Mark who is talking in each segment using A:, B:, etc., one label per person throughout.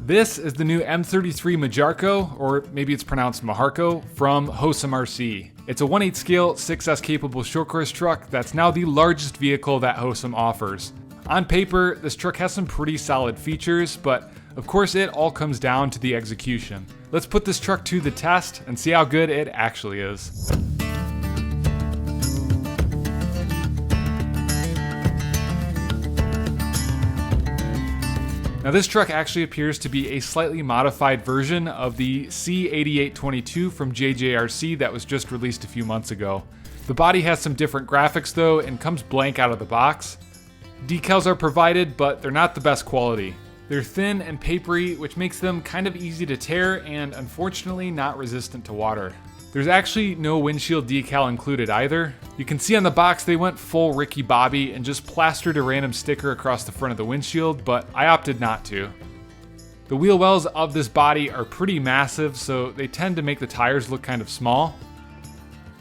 A: This is the new M33 Mojarco, or maybe it's pronounced Mojarco, from Hosim RC. It's a 1/8 scale, 6S capable short course truck that's now the largest vehicle that Hosim offers. On paper, this truck has some pretty solid features, but of course it all comes down to the execution. Let's put this truck to the test and see how good it actually is. Now this truck actually appears to be a slightly modified version of the C8822 from JJRC that was just released a few months ago. The body has some different graphics though and comes blank out of the box. Decals are provided, but they're not the best quality. They're thin and papery, which makes them kind of easy to tear and unfortunately not resistant to water. There's actually no windshield decal included either. You can see on the box they went full Ricky Bobby and just plastered a random sticker across the front of the windshield, but I opted not to. The wheel wells of this body are pretty massive, so they tend to make the tires look kind of small.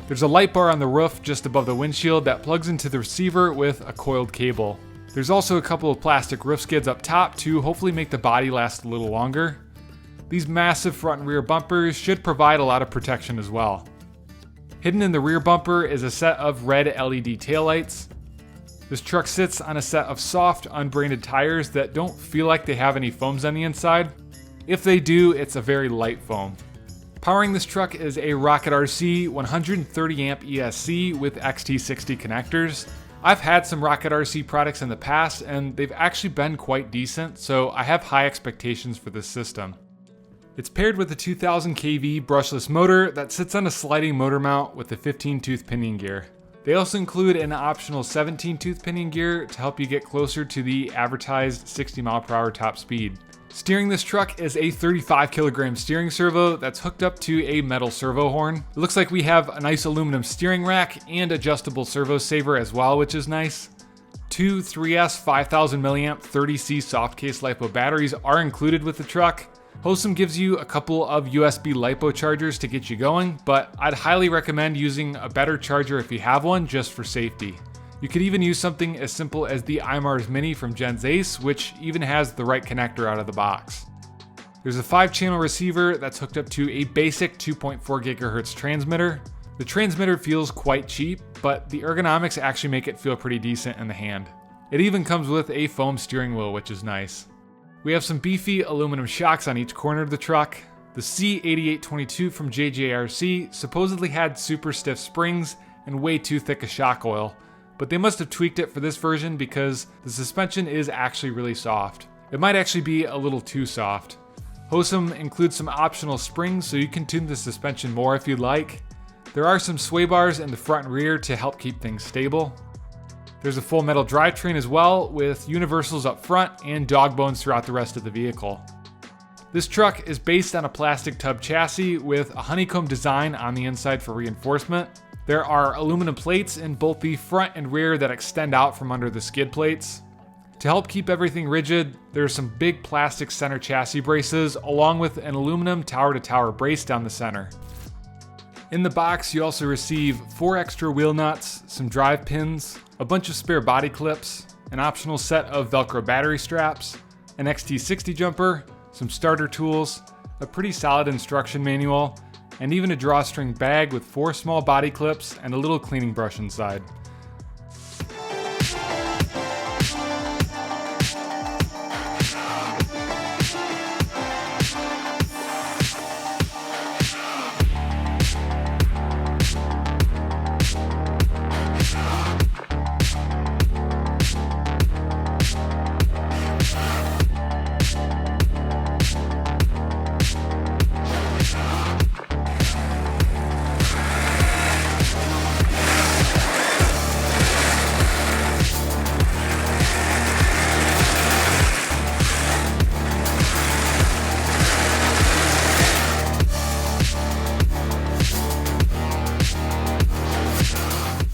A: There's a light bar on the roof just above the windshield that plugs into the receiver with a coiled cable. There's also a couple of plastic roof skids up top to hopefully make the body last a little longer. These massive front and rear bumpers should provide a lot of protection as well. Hidden in the rear bumper is a set of red LED taillights. This truck sits on a set of soft, unbranded tires that don't feel like they have any foams on the inside. If they do, it's a very light foam. Powering this truck is a Rocket RC 130 amp ESC with XT60 connectors. I've had some Rocket RC products in the past and they've actually been quite decent, so I have high expectations for this system. It's paired with a 2000 kV brushless motor that sits on a sliding motor mount with a 15-tooth pinion gear. They also include an optional 17-tooth pinion gear to help you get closer to the advertised 60 mph top speed. Steering this truck is a 35 kilogram steering servo that's hooked up to a metal servo horn. It looks like we have a nice aluminum steering rack and adjustable servo saver as well, which is nice. Two 3S 5000 mAh 30C soft case LiPo batteries are included with the truck. Hosim gives you a couple of USB LiPo chargers to get you going, but I'd highly recommend using a better charger if you have one, just for safety. You could even use something as simple as the iMars Mini from Gens Ace, which even has the right connector out of the box. There's a 5-channel receiver that's hooked up to a basic 2.4 GHz transmitter. The transmitter feels quite cheap, but the ergonomics actually make it feel pretty decent in the hand. It even comes with a foam steering wheel, which is nice. We have some beefy aluminum shocks on each corner of the truck. The C8822 from JJRC supposedly had super stiff springs and way too thick a shock oil, but they must have tweaked it for this version because the suspension is actually really soft. It might actually be a little too soft. Hosim includes some optional springs so you can tune the suspension more if you'd like. There are some sway bars in the front and rear to help keep things stable. There's a full metal drivetrain as well, with universals up front and dog bones throughout the rest of the vehicle. This truck is based on a plastic tub chassis with a honeycomb design on the inside for reinforcement. There are aluminum plates in both the front and rear that extend out from under the skid plates. To help keep everything rigid, there are some big plastic center chassis braces along with an aluminum tower-to-tower brace down the center. In the box, you also receive 4 extra wheel nuts, some drive pins, a bunch of spare body clips, an optional set of Velcro battery straps, an XT60 jumper, some starter tools, a pretty solid instruction manual, and even a drawstring bag with 4 small body clips and a little cleaning brush inside.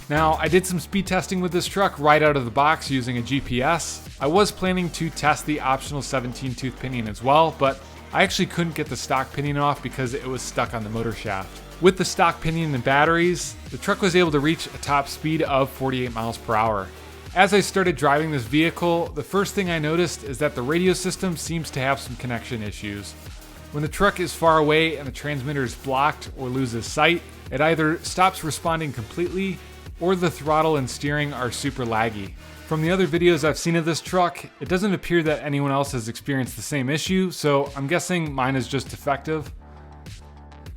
A: Now, I did some speed testing with this truck right out of the box using a GPS. I was planning to test the optional 17-tooth pinion as well, but I actually couldn't get the stock pinion off because it was stuck on the motor shaft. With the stock pinion and batteries, the truck was able to reach a top speed of 48 miles per hour. As I started driving this vehicle, the first thing I noticed is that the radio system seems to have some connection issues. When the truck is far away and the transmitter is blocked or loses sight, it either stops responding completely or the throttle and steering are super laggy. From the other videos I've seen of this truck, it doesn't appear that anyone else has experienced the same issue, so I'm guessing mine is just defective.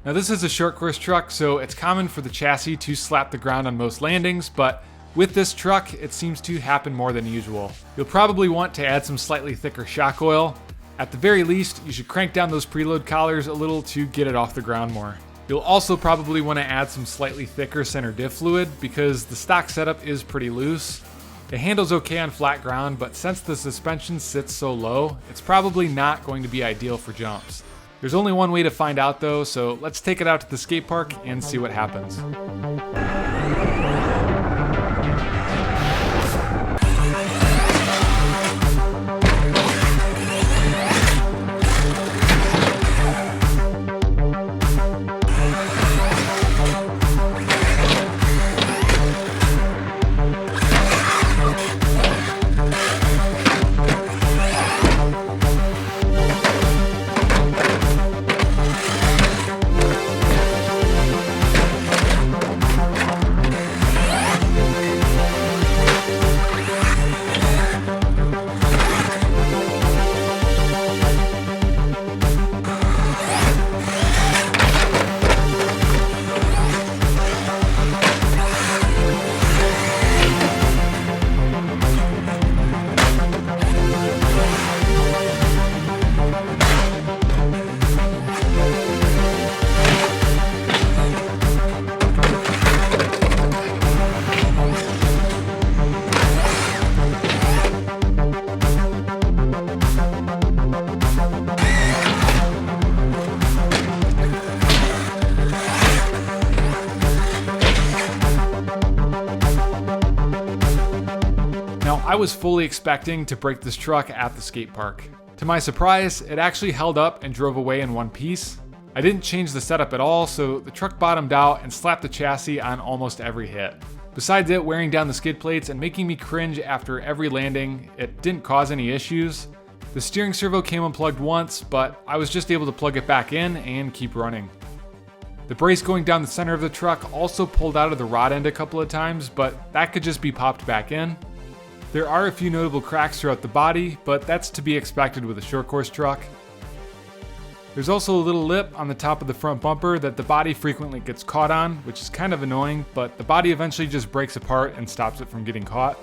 A: Now this is a short course truck, so it's common for the chassis to slap the ground on most landings, but with this truck, it seems to happen more than usual. You'll probably want to add some slightly thicker shock oil. At the very least, you should crank down those preload collars a little to get it off the ground more. You'll also probably want to add some slightly thicker center diff fluid because the stock setup is pretty loose. It handles okay on flat ground, but since the suspension sits so low, it's probably not going to be ideal for jumps. There's only one way to find out though, so let's take it out to the skate park and see what happens. I was fully expecting to break this truck at the skate park. To my surprise, it actually held up and drove away in one piece. I didn't change the setup at all, so the truck bottomed out and slapped the chassis on almost every hit. Besides it wearing down the skid plates and making me cringe after every landing, it didn't cause any issues. The steering servo came unplugged once, but I was just able to plug it back in and keep running. The brace going down the center of the truck also pulled out of the rod end a couple of times, but that could just be popped back in. There are a few notable cracks throughout the body, but that's to be expected with a short course truck. There's also a little lip on the top of the front bumper that the body frequently gets caught on, which is kind of annoying, but the body eventually just breaks apart and stops it from getting caught.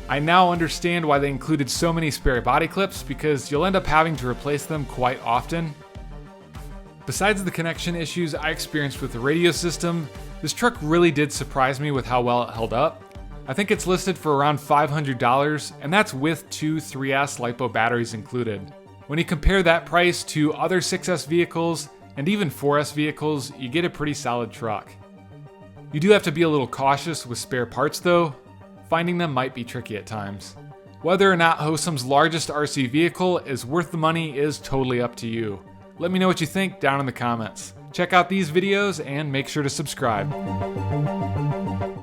A: I now understand why they included so many spare body clips, because you'll end up having to replace them quite often. Besides the connection issues I experienced with the radio system, this truck really did surprise me with how well it held up. I think it's listed for around $500, and that's with two 3S LiPo batteries included. When you compare that price to other 6S vehicles and even 4S vehicles, you get a pretty solid truck. You do have to be a little cautious with spare parts though. Finding them might be tricky at times. Whether or not Hosim's largest RC vehicle is worth the money is totally up to you. Let me know what you think down in the comments. Check out these videos and make sure to subscribe.